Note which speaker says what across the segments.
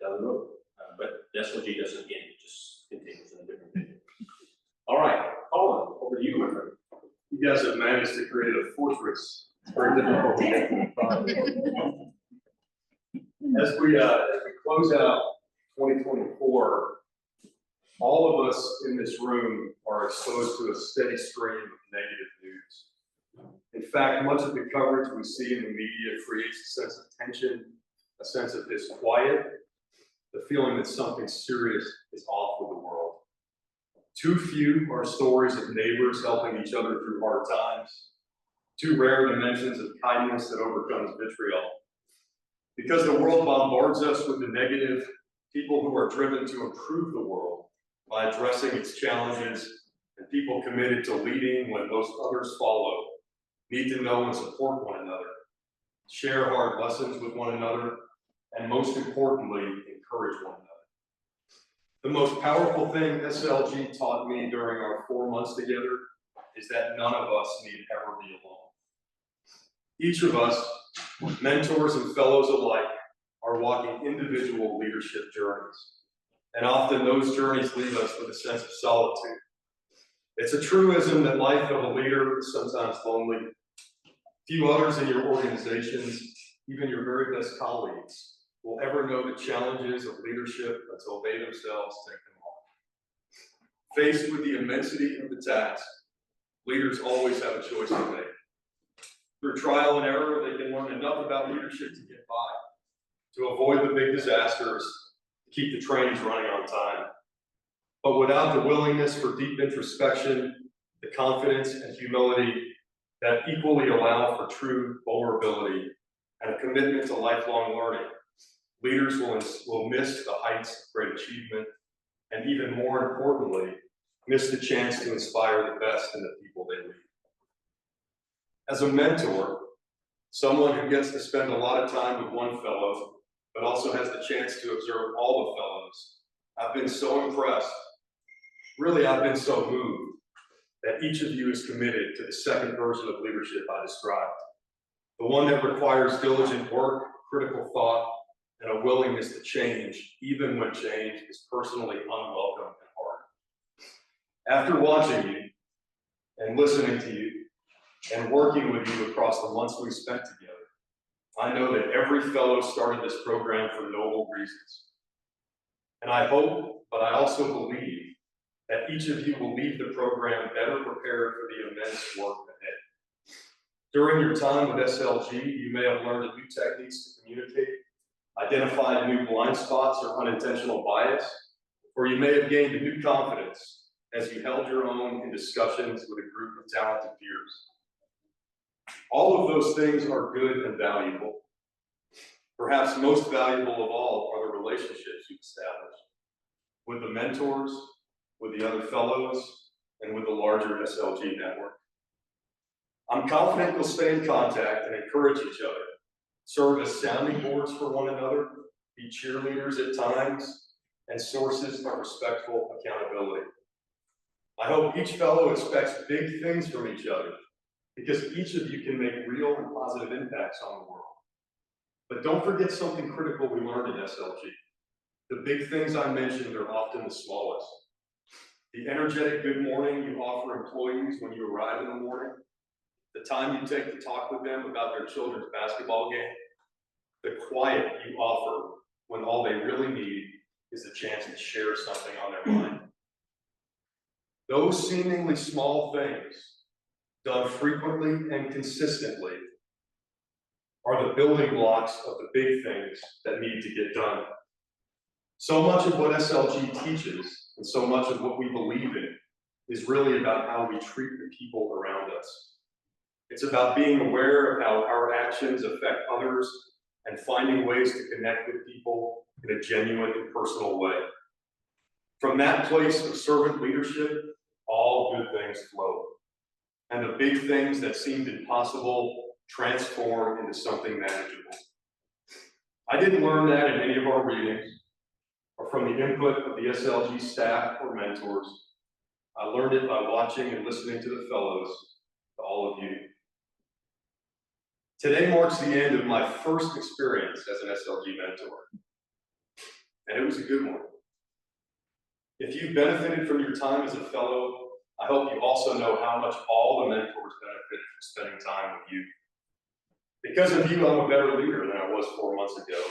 Speaker 1: down the road. But the SLG doesn't end, it just continues in a different venue. All right, Colin, over to you, my friend.
Speaker 2: You guys have managed to create a fortress. It's very difficult to get to the front. As we close out 2024, all of us in this room are exposed to a steady stream of negative news. In fact, much of the coverage we see in the media creates a sense of tension, a sense of disquiet, the feeling that something serious is off with the world. Too few are stories of neighbors helping each other through hard times. Too rare the mentions of kindness that overcomes vitriol. Because the world bombards us with the negative, people who are driven to improve the world by addressing its challenges, and people committed to leading when most others follow, need to know and support one another, share hard lessons with one another, and most importantly, encourage one another. The most powerful thing SLG taught me during our 4 months together is that none of us need ever be alone. Each of us, mentors and fellows alike, are walking individual leadership journeys. And often those journeys leave us with a sense of solitude. It's a truism that life of a leader is sometimes lonely. Few others in your organizations, even your very best colleagues, will ever know the challenges of leadership until they themselves take them on. Faced with the immensity of the task, leaders always have a choice to make. Through trial and error, they can learn enough about leadership to get by, to avoid the big disasters, to keep the trains running on time. But without the willingness for deep introspection, the confidence and humility that equally allow for true vulnerability and a commitment to lifelong learning, leaders will miss the heights of great achievement, and even more importantly, miss the chance to inspire the best in the people they lead. As a mentor, someone who gets to spend a lot of time with one fellow, but also has the chance to observe all the fellows, I've been so impressed, really I've been so moved, that each of you is committed to the second version of leadership I described. The one that requires diligent work, critical thought, and a willingness to change, even when change is personally unwelcome and hard. After watching you, and listening to you, and working with you across the months we spent together, I know that every fellow started this program for noble reasons. And I hope, but I also believe, that each of you will leave the program better prepared for the immense work ahead. During your time with SLG, you may have learned new techniques to communicate, identified new blind spots or unintentional bias, or you may have gained a new confidence as you held your own in discussions with a group of talented peers. All of those things are good and valuable. Perhaps most valuable of all are the relationships you've established with the mentors, with the other fellows, and with the larger SLG network. I'm confident you'll stay in contact and encourage each other, serve as sounding boards for one another, be cheerleaders at times, and sources of respectful accountability. I hope each fellow expects big things from each other, because each of you can make real and positive impacts on the world. But don't forget something critical we learned in SLG. The big things I mentioned are often the smallest. The energetic good morning you offer employees when you arrive in the morning, the time you take to talk with them about their children's basketball game, the quiet you offer when all they really need is a chance to share something on their mind. Those seemingly small things, done frequently and consistently, are the building blocks of the big things that need to get done. So much of what SLG teaches, and so much of what we believe in, is really about how we treat the people around us. It's about being aware of how our actions affect others and finding ways to connect with people in a genuine and personal way. From that place of servant leadership, all good things flow. And the big things that seemed impossible transform into something manageable. I didn't learn that in any of our readings or from the input of the SLG staff or mentors. I learned it by watching and listening to the fellows, to all of you. Today marks the end of my first experience as an SLG mentor. and it was a good one. If you've benefited from your time as a fellow, I hope you also know how much all the mentors benefit from spending time with you. Because of you, I'm a better leader than I was 4 months ago.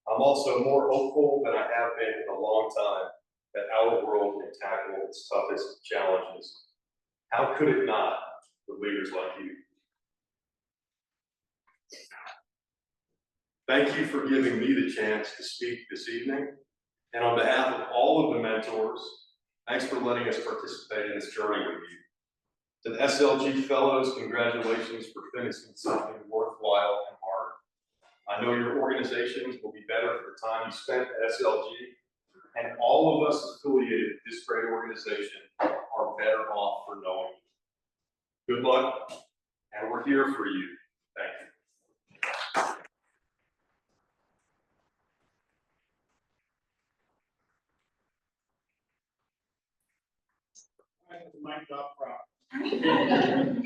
Speaker 2: I'm also more hopeful than I have been in a long time that our world can tackle its toughest challenges. How could it not with leaders like you? Thank you for giving me the chance to speak this evening. And on behalf of all of the mentors, thanks for letting us participate in this journey with you. To the SLG Fellows, congratulations for finishing something worthwhile and hard. I know your organizations will be better for the time you spent at SLG, and all of us affiliated with this great organization are better off for knowing you. Good luck, and we're here for you. Thank you.
Speaker 3: Mic up front.